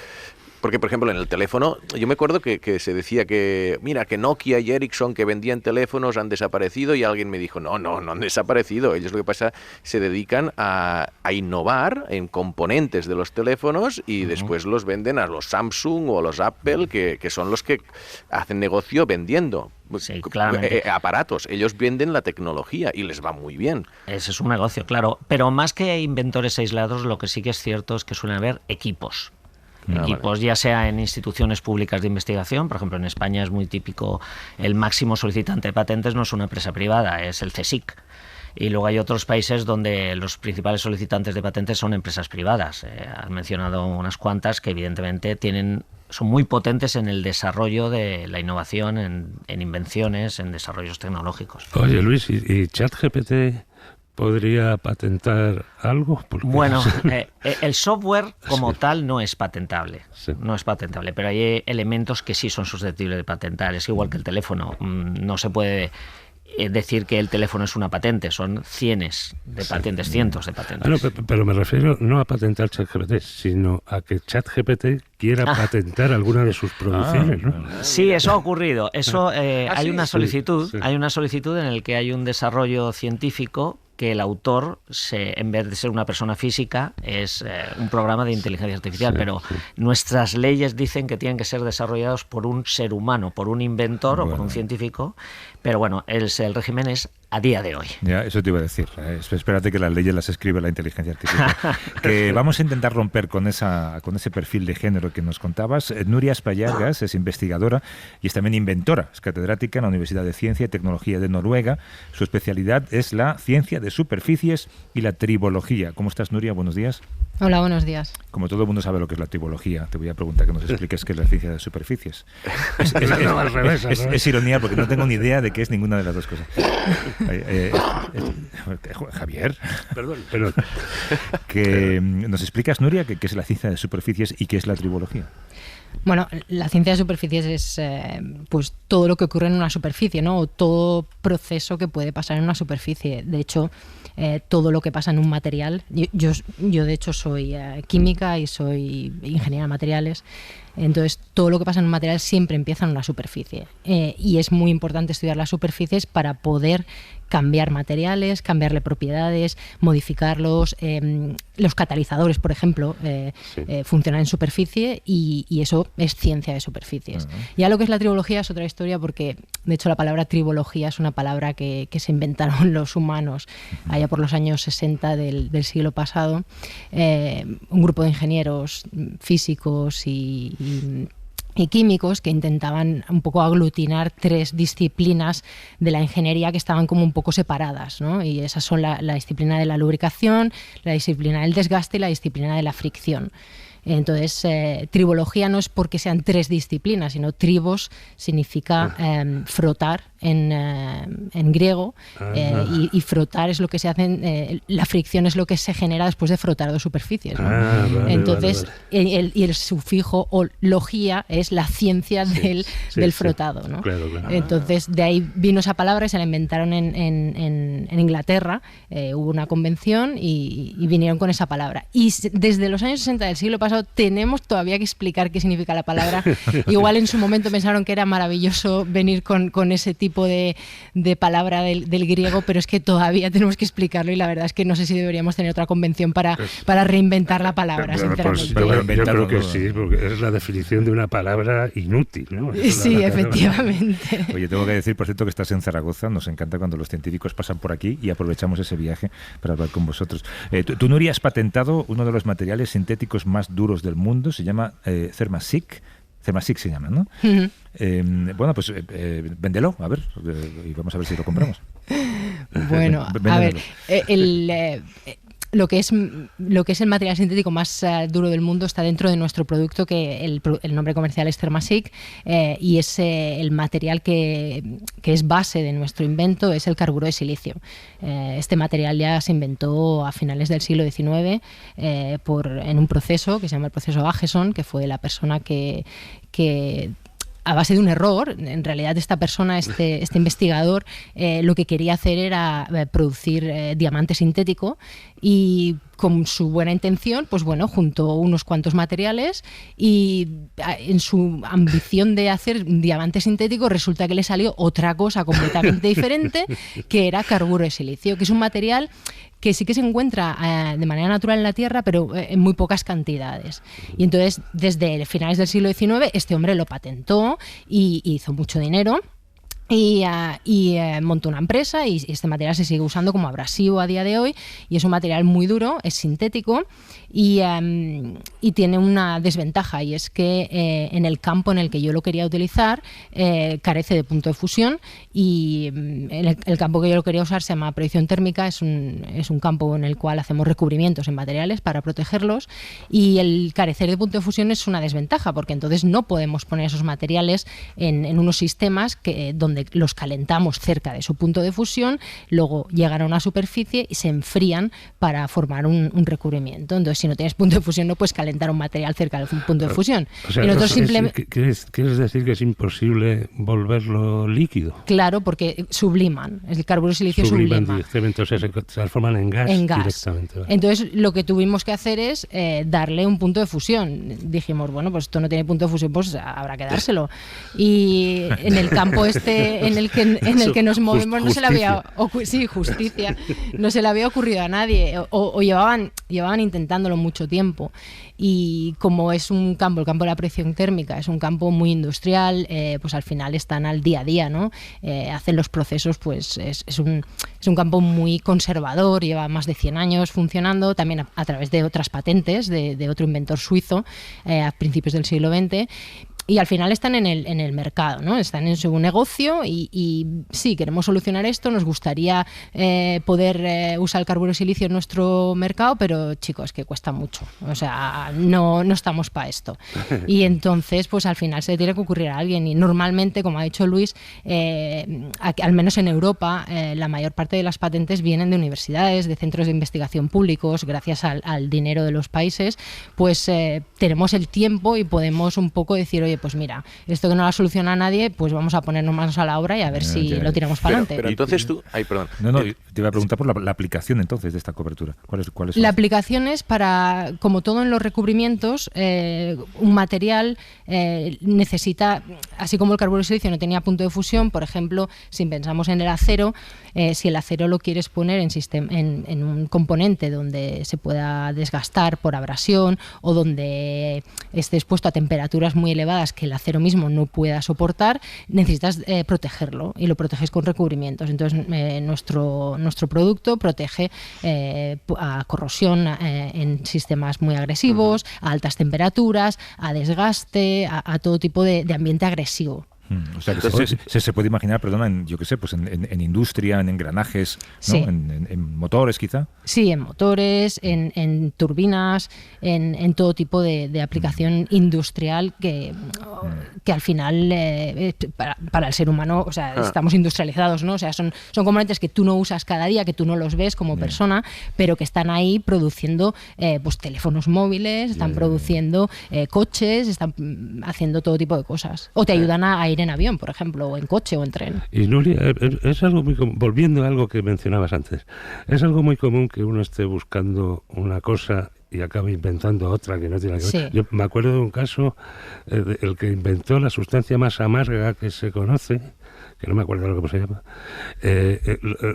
Porque, por ejemplo, en el teléfono, yo me acuerdo que se decía que, mira, que Nokia y Ericsson, que vendían teléfonos, han desaparecido, y alguien me dijo, no han desaparecido. Ellos lo que pasa, se dedican a innovar en componentes de los teléfonos y después los venden a los Samsung o a los Apple, que son los que hacen negocio vendiendo. Sí, claramente. Aparatos. Ellos venden la tecnología y les va muy bien. Ese es un negocio, claro. Pero más que inventores aislados, lo que sí que es cierto es que suelen haber equipos. Ya sea en instituciones públicas de investigación. Por ejemplo, en España es muy típico, el máximo solicitante de patentes no es una empresa privada, es el CSIC. Y luego hay otros países donde los principales solicitantes de patentes son empresas privadas. Has mencionado unas cuantas que evidentemente son muy potentes en el desarrollo de la innovación, en invenciones, en desarrollos tecnológicos. Oye, Luis, ¿y ChatGPT podría patentar algo? Porque bueno, el software como tal no es patentable, no es patentable, pero hay elementos que sí son susceptibles de patentar. Es igual que el teléfono, no se puede decir que el teléfono es una patente, son cientos de patentes. Bueno, pero me refiero no a patentar ChatGPT, sino a que ChatGPT quiera patentar alguna de sus producciones, ¿no? Sí, eso ha ocurrido. Hay una solicitud en la que hay un desarrollo científico que el autor, en vez de ser una persona física, es un programa de inteligencia artificial, pero nuestras leyes dicen que tienen que ser desarrollados por un ser humano, por un inventor o por un científico, pero bueno, el régimen es a día de hoy. Ya, eso te iba a decir. Espérate que las leyes las escribe la inteligencia artificial. Que vamos a intentar romper con ese perfil de género que nos contabas. Nuria Espallagas es investigadora y es también inventora. Es catedrática en la Universidad de Ciencia y Tecnología de Noruega. Su especialidad es la ciencia de superficies y la tribología. ¿Cómo estás, Nuria? Buenos días. Hola, buenos días. Como todo el mundo sabe lo que es la tribología, te voy a preguntar que nos expliques qué es la ciencia de superficies. Es ironía porque no tengo ni idea de qué es ninguna de las dos cosas. Javier, perdón. ¿Nos explicas, Nuria, qué es la ciencia de superficies y qué es la tribología? Bueno, la ciencia de superficies es pues todo lo que ocurre en una superficie, ¿no? O todo proceso que puede pasar en una superficie. De hecho, todo lo que pasa en un material. Yo de hecho soy química y soy ingeniera de materiales. Entonces, todo lo que pasa en un material siempre empieza en una superficie. Y es muy importante estudiar las superficies para poder cambiar materiales, cambiarle propiedades, modificarlos. Los catalizadores, por ejemplo, funcionan en superficie y eso es ciencia de superficies. Ya lo que es la tribología es otra historia porque, de hecho, la palabra tribología es una palabra que se inventaron los humanos allá por los años 60 del siglo pasado. Un grupo de ingenieros, físicos y químicos que intentaban un poco aglutinar tres disciplinas de la ingeniería que estaban como un poco separadas, ¿no? Y esas son la disciplina de la lubricación, la disciplina del desgaste y la disciplina de la fricción. Entonces, tribología no es porque sean tres disciplinas, sino tribos significa frotar en griego, y frotar es lo que se hace, la fricción es lo que se genera después de frotar dos superficies, ¿no? Entonces, vale. Y el sufijo o logía es la ciencia del frotado, ¿no? Claro. Entonces, de ahí vino esa palabra y se la inventaron en Inglaterra. Hubo una convención y vinieron con esa palabra. Y desde los años 60 del siglo pasado tenemos todavía que explicar qué significa la palabra. Igual en su momento pensaron que era maravilloso venir con ese tipo de palabra del griego, pero es que todavía tenemos que explicarlo y la verdad es que no sé si deberíamos tener otra convención para reinventar la palabra, sinceramente. Yo creo que sí, porque es la definición de una palabra inútil, ¿no? Sí, efectivamente. Oye, tengo que decir, por cierto, que estás en Zaragoza. Nos encanta cuando los científicos pasan por aquí y aprovechamos ese viaje para hablar con vosotros. Tú, Nuria, has patentado uno de los materiales sintéticos más duros del mundo. Se llama Thermasic. Thermasic se llama, ¿no? Bueno, pues véndelo, a ver, y vamos a ver si lo compramos. Bueno, a ver, lo que es el material sintético más duro del mundo está dentro de nuestro producto, que el nombre comercial es Thermasic, y es el material que es base de nuestro invento, es el carburo de silicio. Este material ya se inventó a finales del siglo XIX en un proceso que se llama el proceso Acheson, que fue la persona que a base de un error, en realidad esta persona, este investigador, lo que quería hacer era producir diamante sintético y con su buena intención, pues bueno, juntó unos cuantos materiales y en su ambición de hacer un diamante sintético resulta que le salió otra cosa completamente diferente, que era carburo de silicio, que es un material que sí que se encuentra de manera natural en la Tierra, pero en muy pocas cantidades. Y entonces, desde finales del siglo XIX, este hombre lo patentó y hizo mucho dinero. Y montó una empresa y este material se sigue usando como abrasivo a día de hoy y es un material muy duro, es sintético y tiene una desventaja y es que en el campo en el que yo lo quería utilizar carece de punto de fusión y el campo que yo lo quería usar se llama proyección térmica, es un campo en el cual hacemos recubrimientos en materiales para protegerlos y el carecer de punto de fusión es una desventaja porque entonces no podemos poner esos materiales en unos sistemas donde los calentamos cerca de su punto de fusión, luego llegan a una superficie y se enfrían para formar un recubrimiento. Entonces, si no tienes punto de fusión, no puedes calentar un material cerca del punto de fusión. O sea, y nosotros simplemente... ¿Quieres decir que es imposible volverlo líquido? Claro, porque subliman. El carburo de silicio sublima. Directamente, o sea, se transforman en gas directamente. ¿Vale? Entonces, lo que tuvimos que hacer es darle un punto de fusión. Dijimos, bueno, pues esto no tiene punto de fusión, pues habrá que dárselo. Y en el campo en el que nos movemos no se le había justicia, no se le había ocurrido a nadie o llevaban intentándolo mucho tiempo y como es un campo, el campo de la proyección térmica es un campo muy industrial, pues al final están al día a día, ¿no? Hacen los procesos, pues es un campo muy conservador, lleva más de 100 años funcionando, también a través de otras patentes de otro inventor suizo a principios del siglo XX. Y al final están en el mercado, ¿no? Están en su negocio y sí, queremos solucionar esto, nos gustaría poder usar el carburo de silicio en nuestro mercado, pero chicos, que cuesta mucho. O sea, no estamos para esto. Y entonces, pues al final se le tiene que ocurrir a alguien. Y normalmente, como ha dicho Luis, al menos en Europa, la mayor parte de las patentes vienen de universidades, de centros de investigación públicos, gracias al dinero de los países, pues tenemos el tiempo y podemos un poco decir, oye, pues mira, esto que no la soluciona a nadie, pues vamos a ponernos manos a la obra y a ver si lo tiramos para adelante. Pero entonces tú... Ay, perdón. No, te iba a preguntar por la aplicación entonces de esta cobertura. ¿Cuál es la aplicación es para, como todo en los recubrimientos, un material necesita, así como el carburo de silicio no tenía punto de fusión, por ejemplo, si pensamos en el acero, si el acero lo quieres poner en un componente donde se pueda desgastar por abrasión o donde esté expuesto a temperaturas muy elevadas que el acero mismo no pueda soportar, necesitas protegerlo y lo proteges con recubrimientos. Entonces nuestro producto protege a corrosión en sistemas muy agresivos, a altas temperaturas, a desgaste, a todo tipo de ambiente agresivo. O sea, que se puede imaginar, perdona, en industria, en engranajes, ¿no? Sí. En motores, quizá. Sí, en motores, en turbinas, en todo tipo de aplicación industrial que al final para el ser humano, o sea, estamos industrializados, ¿no? O sea, son componentes que tú no usas cada día, que tú no los ves como persona, pero que están ahí produciendo pues teléfonos móviles, están produciendo coches, están haciendo todo tipo de cosas. O te ayudan a ir en avión, por ejemplo, o en coche o en tren. Y Nuria, es algo muy común, volviendo a algo que mencionabas antes, es algo muy común que uno esté buscando una cosa y acabe inventando otra que no tiene que ver. Sí. Yo me acuerdo de un caso, el que inventó la sustancia más amarga que se conoce, que no me acuerdo lo que se llama,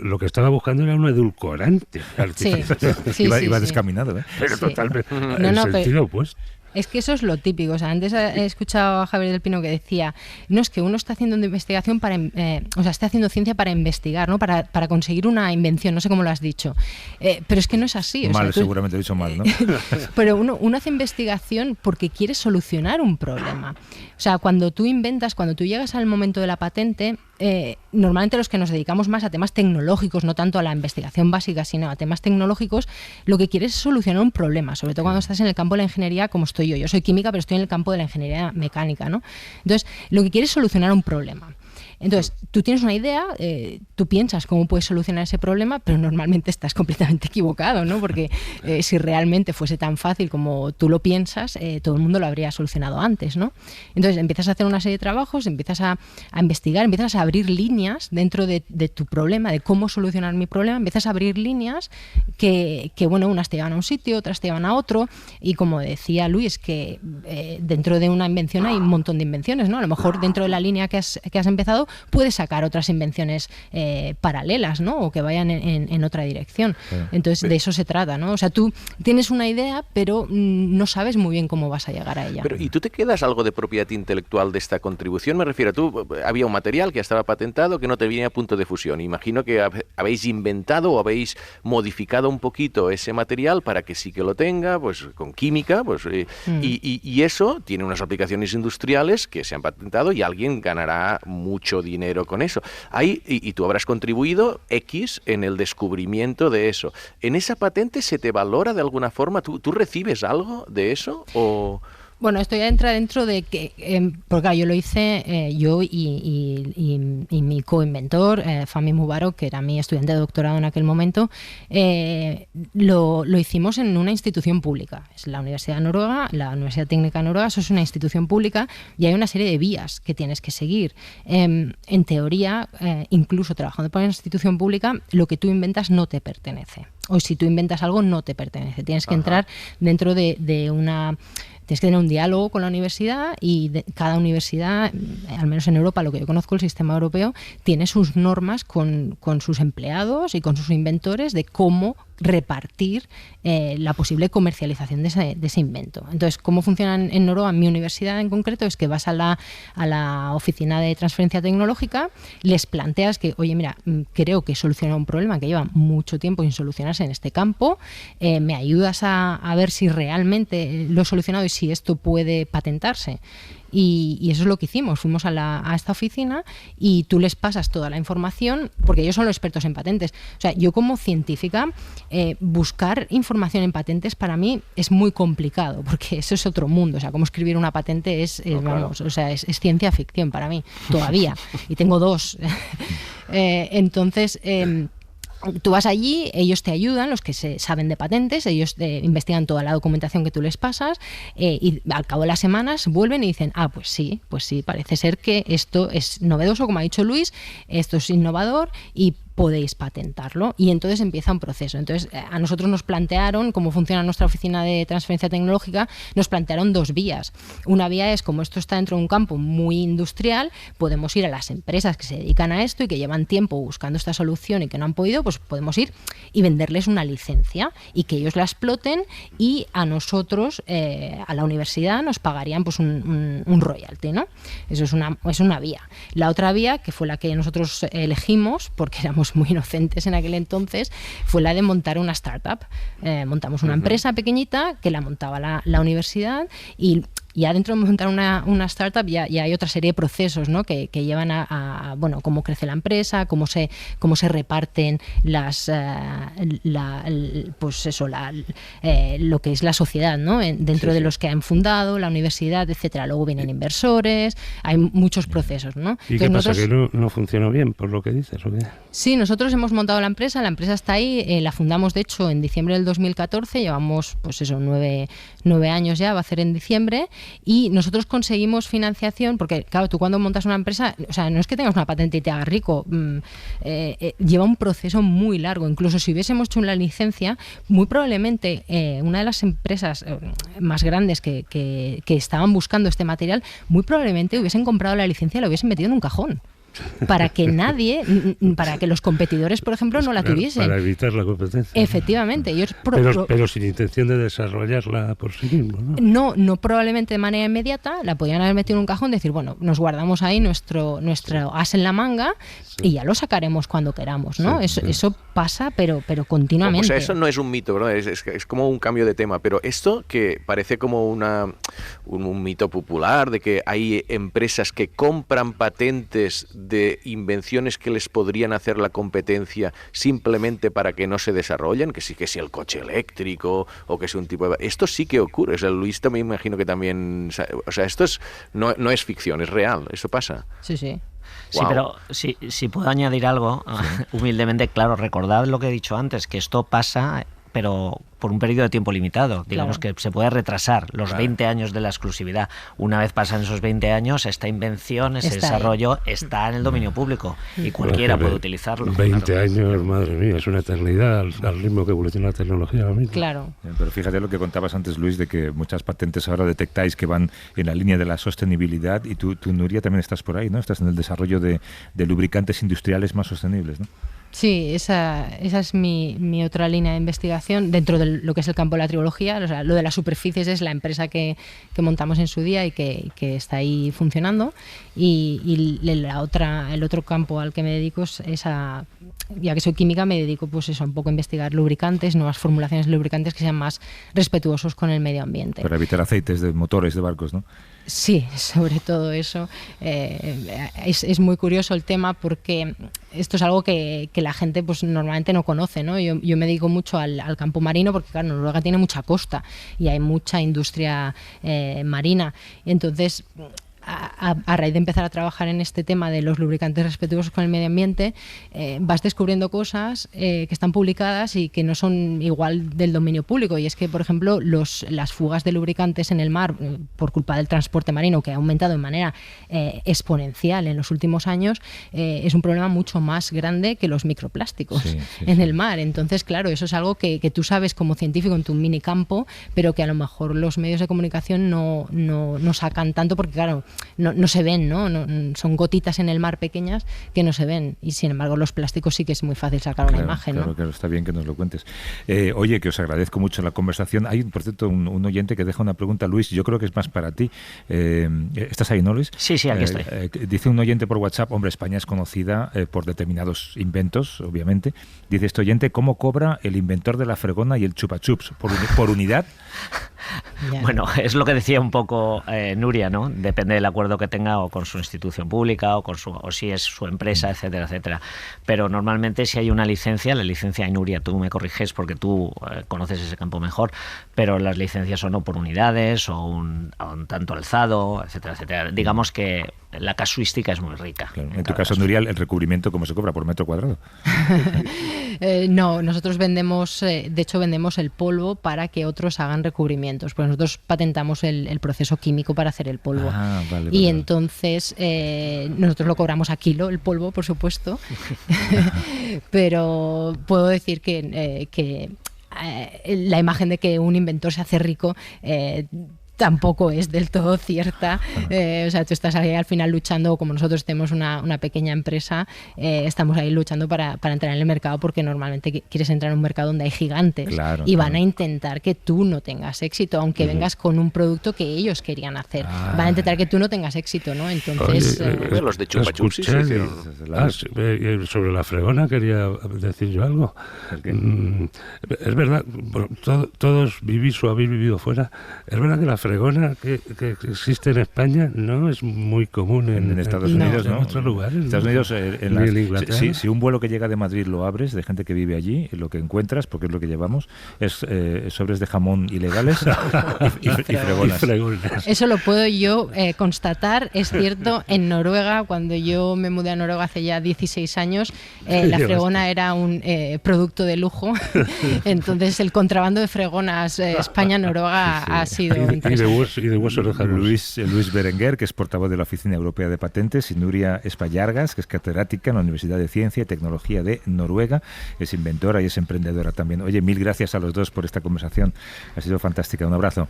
lo que estaba buscando era un edulcorante artificial. Sí, iba descaminado, ¿eh? Pero totalmente, sentido opuesto. Es que eso es lo típico. O sea, antes he escuchado a Javier del Pino que decía, no, es que uno está haciendo investigación está haciendo ciencia para investigar, ¿no? Para conseguir una invención, no sé cómo lo has dicho. Pero es que no es así. Seguramente he dicho mal, ¿no? Pero uno hace investigación porque quiere solucionar un problema. O sea, cuando tú inventas, cuando tú llegas al momento de la patente, normalmente los que nos dedicamos más a temas tecnológicos, no tanto a la investigación básica, sino a temas tecnológicos, lo que quieres es solucionar un problema, sobre todo cuando estás en el campo de la ingeniería, como estoy yo. Yo soy química, pero estoy en el campo de la ingeniería mecánica, ¿no? Entonces, lo que quieres es solucionar un problema. Entonces, tú tienes una idea, tú piensas cómo puedes solucionar ese problema, pero normalmente estás completamente equivocado, ¿no? Porque si realmente fuese tan fácil como tú lo piensas, todo el mundo lo habría solucionado antes, ¿no? Entonces, empiezas a hacer una serie de trabajos, empiezas a investigar, empiezas a abrir líneas dentro de tu problema, de cómo solucionar mi problema, empiezas a abrir líneas que bueno, unas te llevan a un sitio, otras te llevan a otro, y como decía Luis, que dentro de una invención hay un montón de invenciones, ¿no? A lo mejor dentro de la línea que has empezado puedes sacar otras invenciones paralelas, ¿no? O que vayan en otra dirección. Entonces, de eso se trata, ¿no? O sea, tú tienes una idea, pero no sabes muy bien cómo vas a llegar a ella. Pero, ¿y tú te quedas algo de propiedad intelectual de esta contribución? Me refiero, tú, había un material que ya estaba patentado que no te viene a punto de fusión. Imagino que habéis inventado o habéis modificado un poquito ese material para que sí que lo tenga, pues con química, pues y eso tiene unas aplicaciones industriales que se han patentado y alguien ganará mucho dinero con eso. Y tú habrás contribuido X en el descubrimiento de eso. ¿En esa patente se te valora de alguna forma? ¿Tú recibes algo de eso? ¿O...? Bueno, esto ya entra dentro de que, porque claro, yo lo hice yo y mi coinventor, Fahmi Mubarak, que era mi estudiante de doctorado en aquel momento, lo hicimos en una institución pública. Es la Universidad de Noruega, la Universidad Técnica de Noruega, eso es una institución pública y hay una serie de vías que tienes que seguir. En teoría, incluso trabajando para una institución pública, lo que tú inventas no te pertenece. O si tú inventas algo, no te pertenece. Tienes que entrar dentro de una... Tienes que tener un diálogo con la universidad y cada universidad, al menos en Europa, lo que yo conozco, el sistema europeo, tiene sus normas con sus empleados y con sus inventores de cómo repartir la posible comercialización de ese invento. Entonces, ¿cómo funciona en Noruega? En mi universidad en concreto es que vas a la oficina de transferencia tecnológica, les planteas que, oye, mira, creo que he solucionado un problema que lleva mucho tiempo sin solucionarse en este campo, me ayudas a ver si realmente lo he solucionado y si esto puede patentarse. Y eso es lo que hicimos. Fuimos a esta oficina y tú les pasas toda la información, porque ellos son los expertos en patentes. O sea, yo como científica, buscar información en patentes para mí es muy complicado, porque eso es otro mundo. O sea, cómo escribir una patente es ciencia ficción para mí, todavía. Y tengo 2. Entonces... tú vas allí, ellos te ayudan, los que saben de patentes, ellos investigan toda la documentación que tú les pasas y al cabo de las semanas vuelven y dicen, pues sí, parece ser que esto es novedoso, como ha dicho Luis, esto es innovador y podéis patentarlo, y entonces empieza un proceso. Entonces a nosotros nos plantearon, cómo funciona nuestra oficina de transferencia tecnológica, nos plantearon 2 vías. Una vía es, como esto está dentro de un campo muy industrial, podemos ir a las empresas que se dedican a esto y que llevan tiempo buscando esta solución y que no han podido, pues podemos ir y venderles una licencia y que ellos la exploten, y a nosotros, a la universidad, nos pagarían pues un royalty, ¿no? Eso es una vía. La otra vía, que fue la que nosotros elegimos, porque éramos muy inocentes en aquel entonces, fue la de montar una startup. Montamos una empresa pequeñita que la montaba la universidad, y ya dentro de montar una startup ya hay otra serie de procesos, ¿no? que llevan a bueno, cómo crece la empresa, cómo se reparten las pues eso, lo que es la sociedad, ¿no? Dentro de los que han fundado la universidad, etcétera. Luego vienen inversores, hay muchos procesos, ¿no? ¿Y qué pasa? ¿Que no funcionó bien, por lo que dices? ¿O qué? Sí, nosotros hemos montado la empresa está ahí, la fundamos de hecho en diciembre del 2014, llevamos pues eso, 9 años ya, va a ser en diciembre. Y nosotros conseguimos financiación, porque claro, tú cuando montas una empresa, o sea, no es que tengas una patente y te hagas rico, lleva un proceso muy largo. Incluso si hubiésemos hecho una licencia, muy probablemente una de las empresas más grandes que estaban buscando este material, muy probablemente hubiesen comprado la licencia y la hubiesen metido en un cajón. Para que para que los competidores, por ejemplo, no la tuviesen. Para evitar la competencia. Efectivamente. Ellos pero sin intención de desarrollarla por sí mismo, ¿no? No probablemente de manera inmediata, la podían haber metido en un cajón y decir, bueno, nos guardamos ahí nuestro as en la manga y ya lo sacaremos cuando queramos, ¿no? Eso pasa, pero continuamente. O sea, eso no es un mito, ¿verdad? Es como un cambio de tema, pero esto que parece como un mito popular de que hay empresas que compran patentes de invenciones que les podrían hacer la competencia simplemente para que no se desarrollen, que si el coche eléctrico o que sea un tipo de... Esto sí que ocurre. O sea, Luis también me imagino que también... O sea, esto no es ficción, es real. Eso pasa. Sí. Sí, pero si puedo añadir algo, humildemente, claro, recordad lo que he dicho antes, que esto pasa pero por un periodo de tiempo limitado. Digamos que se puede retrasar los 20 años de la exclusividad. Una vez pasan esos 20 años, esta invención, ese desarrollo está en el dominio público y cualquiera puede utilizarlo. 20 años, madre mía, es una eternidad al ritmo que evoluciona la tecnología ahora mismo. Claro. Pero fíjate lo que contabas antes, Luis, de que muchas patentes ahora detectáis que van en la línea de la sostenibilidad y tú, Nuria, también estás por ahí, ¿no? Estás en el desarrollo de lubricantes industriales más sostenibles, ¿no? Sí, esa es mi otra línea de investigación dentro de lo que es el campo de la tribología. O sea, lo de las superficies es la empresa que montamos en su día y que está ahí funcionando. Y el otro campo al que me dedico es ya que soy química, me dedico pues eso, un poco a investigar lubricantes, nuevas formulaciones de lubricantes que sean más respetuosos con el medio ambiente. Para evitar aceites de motores de barcos, ¿no? Sí, sobre todo eso. Es muy curioso el tema porque esto es algo que la gente pues normalmente no conoce, ¿no? Yo me dedico mucho al campo marino porque, claro, Noruega tiene mucha costa y hay mucha industria marina. Entonces, a raíz de empezar a trabajar en este tema de los lubricantes respetuosos con el medio ambiente, vas descubriendo cosas que están publicadas y que no son igual del dominio público. Y es que, por ejemplo, las fugas de lubricantes en el mar por culpa del transporte marino, que ha aumentado de manera exponencial en los últimos años, es un problema mucho más grande que los microplásticos en el mar. Entonces, claro, eso es algo que tú sabes como científico en tu minicampo, pero que a lo mejor los medios de comunicación no sacan tanto porque, claro, no se ven, ¿no? Son gotitas en el mar pequeñas que no se ven, y sin embargo los plásticos sí que es muy fácil sacar una imagen, ¿no? Claro, está bien que nos lo cuentes. Oye, que os agradezco mucho la conversación. Hay, por cierto, un oyente que deja una pregunta, Luis, yo creo que es más para ti. ¿Estás ahí, no, Luis? Sí, aquí estoy. Dice un oyente por WhatsApp, hombre, España es conocida por determinados inventos, obviamente. Dice este oyente, ¿cómo cobra el inventor de la fregona y el chupa chups? ¿Por unidad? Bueno, es lo que decía un poco Nuria, ¿no? Depende del acuerdo que tenga o con su institución pública o si es su empresa, etcétera, etcétera. Pero normalmente si hay una licencia, la licencia, y Nuria, tú me corriges porque tú conoces ese campo mejor, pero las licencias son o por unidades o un tanto alzado, etcétera, etcétera. Digamos que la casuística es muy rica. Claro. En tu caso, Nuria, ¿el recubrimiento cómo se cobra? ¿Por metro cuadrado? No, nosotros vendemos el polvo para que otros hagan recubrimientos, pues nosotros patentamos el proceso químico para hacer el polvo. Vale. Entonces nosotros lo cobramos a kilo, el polvo, por supuesto, pero puedo decir que la imagen de que un inventor se hace rico tampoco es del todo cierta. O sea, tú estás ahí al final luchando, como nosotros tenemos una pequeña empresa, estamos ahí luchando para entrar en el mercado, porque normalmente quieres entrar en un mercado donde hay gigantes, y van a intentar que tú no tengas éxito, aunque vengas con un producto que ellos querían hacer. Van a intentar que tú no tengas éxito, ¿no? Entonces... los de Chupa Chups sobre la fregona quería decir yo algo. Es verdad, todos vivís o habéis vivido fuera. Es verdad que la fregona que existe en España no es muy común en Estados Unidos, ¿no? En otros lugares. En Estados Unidos, en Inglaterra. Si un vuelo que llega de Madrid lo abres, de gente que vive allí, lo que encuentras, porque es lo que llevamos, es sobres de jamón ilegales y fregonas. Eso lo puedo yo constatar. Es cierto, en Noruega, cuando yo me mudé a Noruega hace ya 16 años, la fregona era un producto de lujo. Entonces el contrabando de fregonas España-Noruega ha sido interesante. Y de huesos de jamón. Luis Berenguer, que es portavoz de la Oficina Europea de Patentes, y Nuria Espallargas, que es catedrática en la Universidad de Ciencia y Tecnología de Noruega, es inventora y es emprendedora también. Oye, mil gracias a los dos por esta conversación, ha sido fantástica. Un abrazo.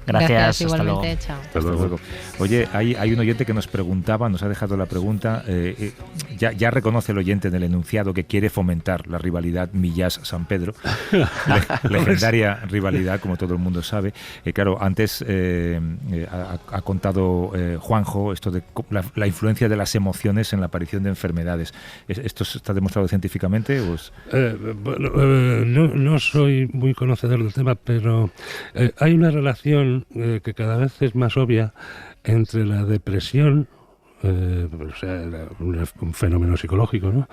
Gracias, igualmente. Chao. Hasta luego. Oye, hay un oyente que nos preguntaba, nos ha dejado la pregunta, ya reconoce el oyente en el enunciado que quiere fomentar la rivalidad Millás-San Pedro, legendaria rivalidad, como todo el mundo sabe. Claro, antes ha contado Juanjo esto de la influencia de las emociones en la aparición de enfermedades. ¿Esto está demostrado científicamente? No soy muy conocedor del tema, pero hay una relación que cada vez es más obvia entre la depresión, un fenómeno psicológico, ¿no?,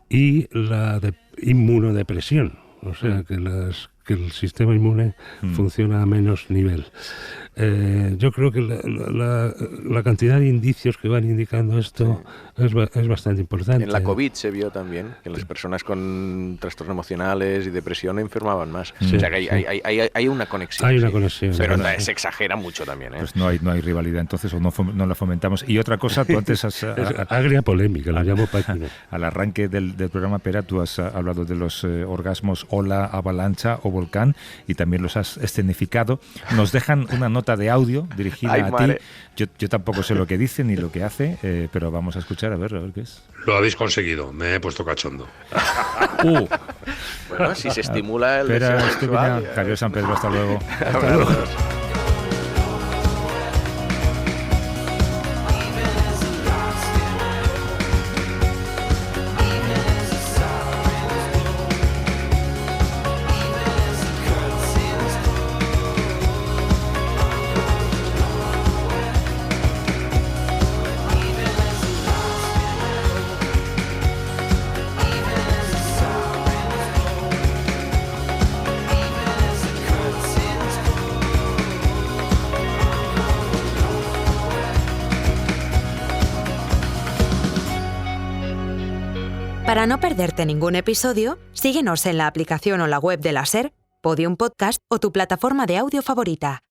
y la inmunodepresión. O sea, que las que el sistema inmune funciona a menos nivel. Yo creo que la cantidad de indicios que van indicando esto es bastante importante. En la COVID se vio también que las personas con trastornos emocionales y depresión enfermaban más. O sea que hay una conexión. Hay una conexión. Pero se exagera mucho también. Pues no hay rivalidad entonces, o no la fomentamos. Y otra cosa, tú antes has... agria polémica, la llamo página. Al arranque del programa, Pere, tú has hablado de los orgasmos ola, avalancha o volcán, y también los has escenificado. Nos dejan una nota de audio dirigida a ti. Yo tampoco sé lo que dice ni lo que hace, pero vamos a escuchar a ver qué es. Lo habéis conseguido, me he puesto cachondo. Bueno, si se estimula el deseo sexual. Javier San Pedro, hasta luego. Hasta luego. Para no perderte ningún episodio, síguenos en la aplicación o la web de la SER, Podium Podcast o tu plataforma de audio favorita.